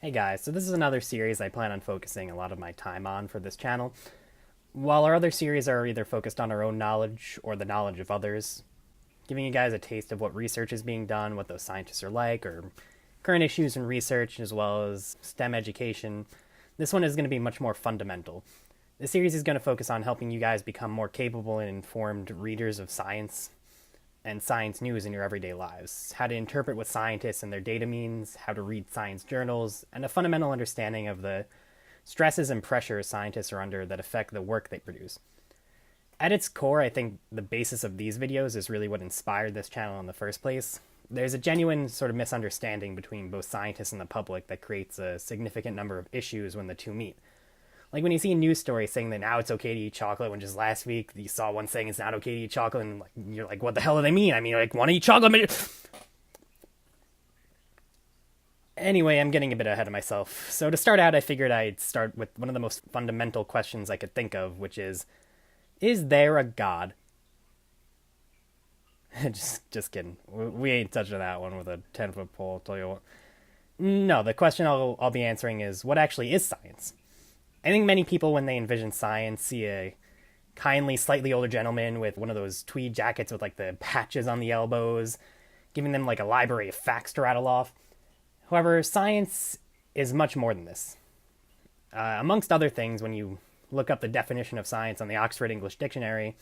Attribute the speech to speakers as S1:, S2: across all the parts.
S1: Hey guys, so this is another series I plan on focusing a lot of my time on for this channel. While our other series are either focused on our own knowledge or the knowledge of others, giving you guys a taste of what research is being done, what those scientists are like, or current issues in research, as well as STEM education, this one is going to be much more fundamental. This series is going to focus on helping you guys become more capable and informed readers of science and science news in your everyday lives, how to interpret what scientists and their data means, how to read science journals, and a fundamental understanding of the stresses and pressures scientists are under that affect the work they produce. At its core, I think the basis of these videos is really what inspired this channel in the first place. There's a genuine sort of misunderstanding between both scientists and the public that creates a significant number of issues when the two meet. Like when you see a news story saying that now it's okay to eat chocolate, when just last week you saw one saying it's not okay to eat chocolate, and you're like, what the hell do they mean? I mean, like, want to eat chocolate? Anyway, I'm getting a bit ahead of myself. So to start out, I figured I'd start with one of the most fundamental questions I could think of, which is there a God? just kidding. We ain't touching that one with a 10-foot pole, I'll tell you what. No, the question I'll be answering is, what actually is science? I think many people, when they envision science, see a kindly, slightly older gentleman with one of those tweed jackets with like the patches on the elbows, giving them like a library of facts to rattle off. However, science is much more than this. Amongst other things, when you look up the definition of science on the Oxford English Dictionary,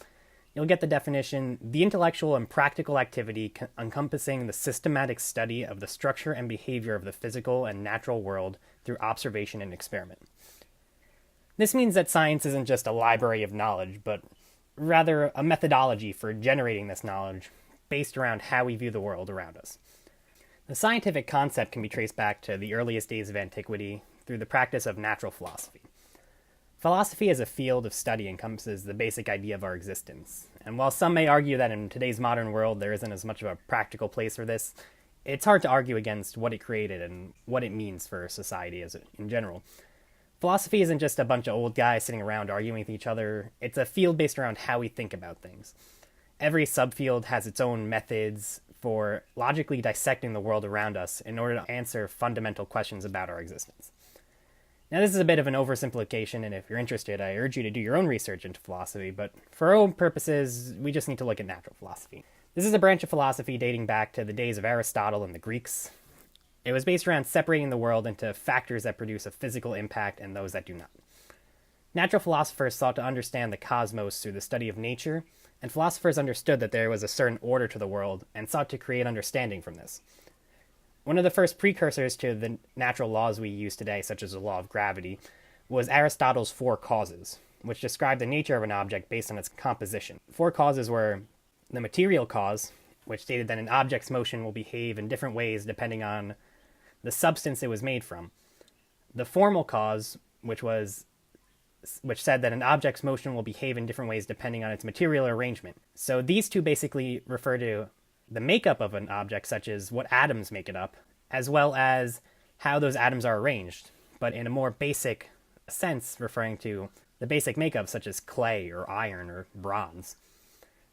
S1: you'll get the definition: the intellectual and practical activity encompassing the systematic study of the structure and behavior of the physical and natural world through observation and experiment. This means that science isn't just a library of knowledge, but rather a methodology for generating this knowledge based around how we view the world around us. The scientific concept can be traced back to the earliest days of antiquity through the practice of natural philosophy. Philosophy as a field of study encompasses the basic idea of our existence, and while some may argue that in today's modern world there isn't as much of a practical place for this, it's hard to argue against what it created and what it means for society in general. Philosophy isn't just a bunch of old guys sitting around arguing with each other. It's a field based around how we think about things. Every subfield has its own methods for logically dissecting the world around us in order to answer fundamental questions about our existence. Now, this is a bit of an oversimplification, and if you're interested, I urge you to do your own research into philosophy, but for our own purposes, we just need to look at natural philosophy. This is a branch of philosophy dating back to the days of Aristotle and the Greeks. It was based around separating the world into factors that produce a physical impact and those that do not. Natural philosophers sought to understand the cosmos through the study of nature, and philosophers understood that there was a certain order to the world and sought to create understanding from this. One of the first precursors to the natural laws we use today, such as the law of gravity, was Aristotle's four causes, which described the nature of an object based on its composition. Four causes were the material cause, which stated that an object's motion will behave in different ways depending on the substance it was made from. The formal cause, which said that an object's motion will behave in different ways depending on its material arrangement. So these two basically refer to the makeup of an object, such as what atoms make it up, as well as how those atoms are arranged, but in a more basic sense, referring to the basic makeup, such as clay or iron or bronze.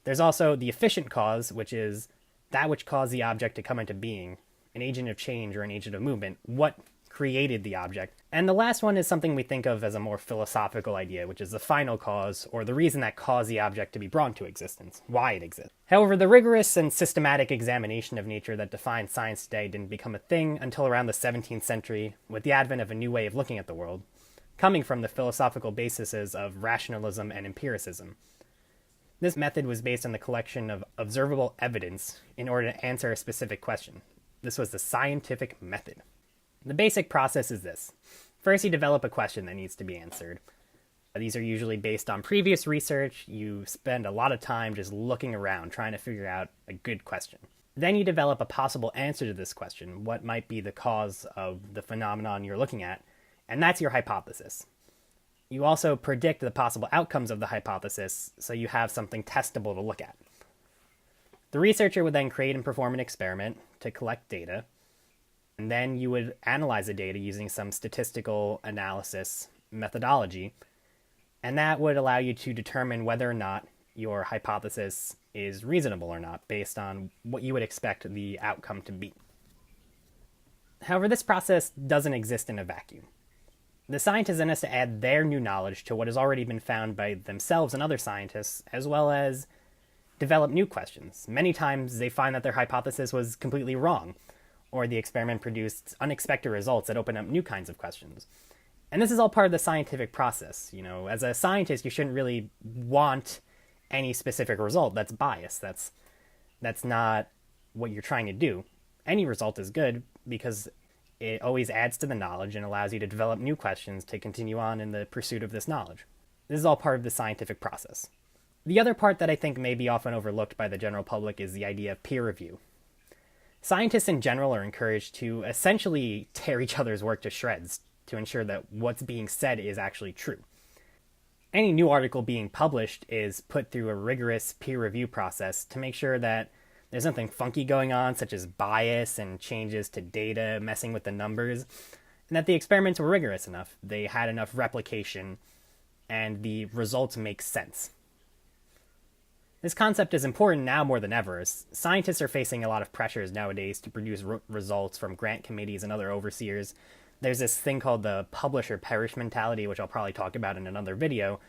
S1: There's also the efficient cause, which is that which caused the object to come into being, an agent of change or an agent of movement, what created the object. And the last one is something we think of as a more philosophical idea, which is the final cause, or the reason that caused the object to be brought into existence, why it exists. However, the rigorous and systematic examination of nature that defines science today didn't become a thing until around the 17th century, with the advent of a new way of looking at the world, coming from the philosophical bases of rationalism and empiricism. This method was based on the collection of observable evidence in order to answer a specific question. This was the scientific method. The basic process is this. First, you develop a question that needs to be answered. These are usually based on previous research. You spend a lot of time just looking around, trying to figure out a good question. Then you develop a possible answer to this question. What might be the cause of the phenomenon you're looking at? And that's your hypothesis. You also predict the possible outcomes of the hypothesis, so you have something testable to look at. The researcher would then create and perform an experiment to collect data, and then you would analyze the data using some statistical analysis methodology, and that would allow you to determine whether or not your hypothesis is reasonable or not, based on what you would expect the outcome to be. However, this process doesn't exist in a vacuum. The scientists then have to add their new knowledge to what has already been found by themselves and other scientists, as well as develop new questions. Many times they find that their hypothesis was completely wrong, or the experiment produced unexpected results that open up new kinds of questions. And this is all part of the scientific process. As a scientist, you shouldn't really want any specific result that's biased. That's not what you're trying to do. Any result is good because it always adds to the knowledge and allows you to develop new questions to continue on in the pursuit of this knowledge. This is all part of the scientific process. The other part that I think may be often overlooked by the general public is the idea of peer review. Scientists in general are encouraged to essentially tear each other's work to shreds to ensure that what's being said is actually true. Any new article being published is put through a rigorous peer review process to make sure that there's nothing funky going on, such as bias and changes to data, messing with the numbers, and that the experiments were rigorous enough, they had enough replication, and the results make sense. This concept is important now more than ever, as scientists are facing a lot of pressures nowadays to produce results from grant committees and other overseers. There's this thing called the publish or perish mentality, which I'll probably talk about in another video.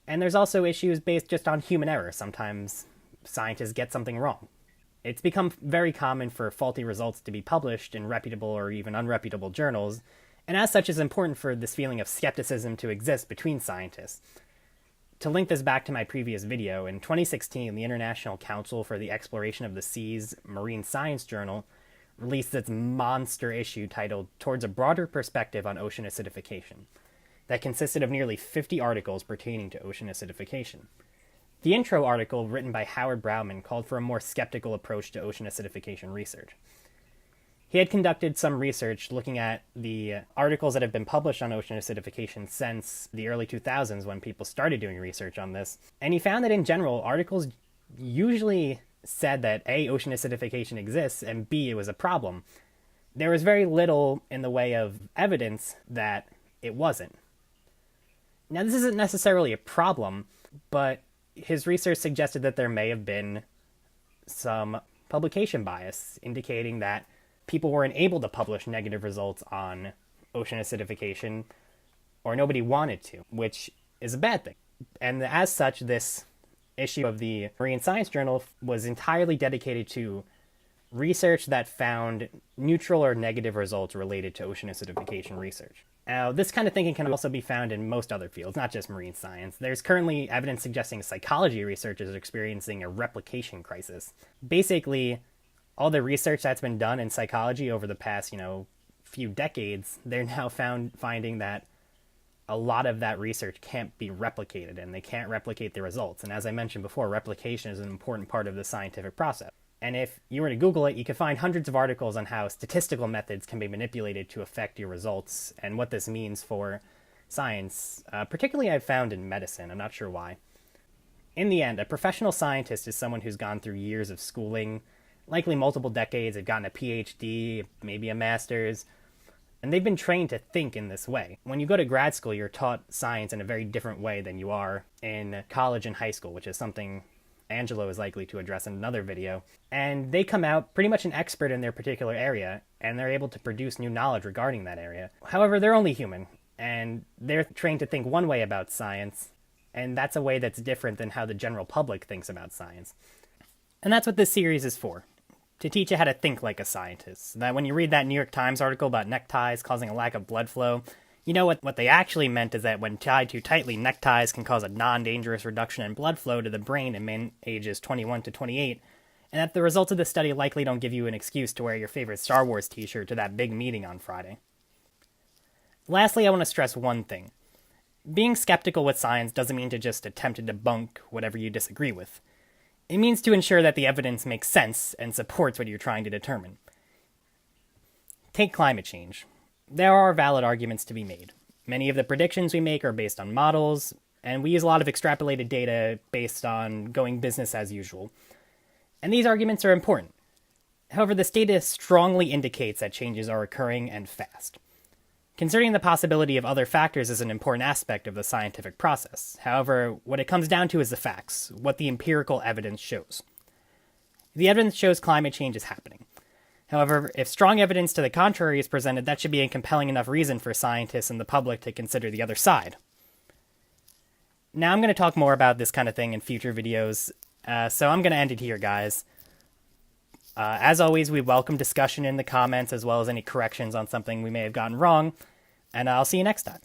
S1: And there's also issues based just on human error. Sometimes scientists get something wrong. It's become very common for faulty results to be published in reputable or even unreputable journals, and as such it's important for this feeling of skepticism to exist between scientists. To link this back to my previous video, in 2016, the International Council for the Exploration of the Seas Marine Science Journal released its monster issue titled Towards a Broader Perspective on Ocean Acidification, that consisted of nearly 50 articles pertaining to ocean acidification. The intro article, written by Howard Browman, called for a more skeptical approach to ocean acidification research. He had conducted some research looking at the articles that have been published on ocean acidification since the early 2000s when people started doing research on this, and he found that in general, articles usually said that A, ocean acidification exists, and B, it was a problem. There was very little in the way of evidence that it wasn't. Now, this isn't necessarily a problem, but his research suggested that there may have been some publication bias, indicating that people weren't able to publish negative results on ocean acidification, or nobody wanted to, which is a bad thing. And as such, this issue of the Marine Science Journal was entirely dedicated to research that found neutral or negative results related to ocean acidification research. Now, this kind of thinking can also be found in most other fields, not just marine science. There's currently evidence suggesting psychology researchers are experiencing a replication crisis. Basically, all the research that's been done in psychology over the past, few decades, they're now finding that a lot of that research can't be replicated, and they can't replicate the results. And as I mentioned before, replication is an important part of the scientific process. And if you were to Google it, you could find hundreds of articles on how statistical methods can be manipulated to affect your results and what this means for science, particularly I've found in medicine. I'm not sure why. In the end, a professional scientist is someone who's gone through years of schooling, likely multiple decades. They've gotten a PhD, maybe a master's, and they've been trained to think in this way. When you go to grad school, you're taught science in a very different way than you are in college and high school, which is something Angelo is likely to address in another video. And they come out pretty much an expert in their particular area, and they're able to produce new knowledge regarding that area. However, they're only human, and they're trained to think one way about science, and that's a way that's different than how the general public thinks about science. And that's what this series is for. To teach you how to think like a scientist. That when you read that New York Times article about neckties causing a lack of blood flow, you know what they actually meant is that when tied too tightly, neckties can cause a non-dangerous reduction in blood flow to the brain in men ages 21 to 28, and that the results of this study likely don't give you an excuse to wear your favorite Star Wars t-shirt to that big meeting on Friday. Lastly, I want to stress one thing. Being skeptical with science doesn't mean to just attempt to debunk whatever you disagree with. It means to ensure that the evidence makes sense and supports what you're trying to determine. Take climate change. There are valid arguments to be made. Many of the predictions we make are based on models, and we use a lot of extrapolated data based on going business as usual. And these arguments are important. However, this data strongly indicates that changes are occurring and fast. Considering the possibility of other factors is an important aspect of the scientific process. However, what it comes down to is the facts, what the empirical evidence shows. The evidence shows climate change is happening. However, if strong evidence to the contrary is presented, that should be a compelling enough reason for scientists and the public to consider the other side. Now I'm going to talk more about this kind of thing in future videos, so I'm going to end it here, guys. As always, we welcome discussion in the comments as well as any corrections on something we may have gotten wrong, and I'll see you next time.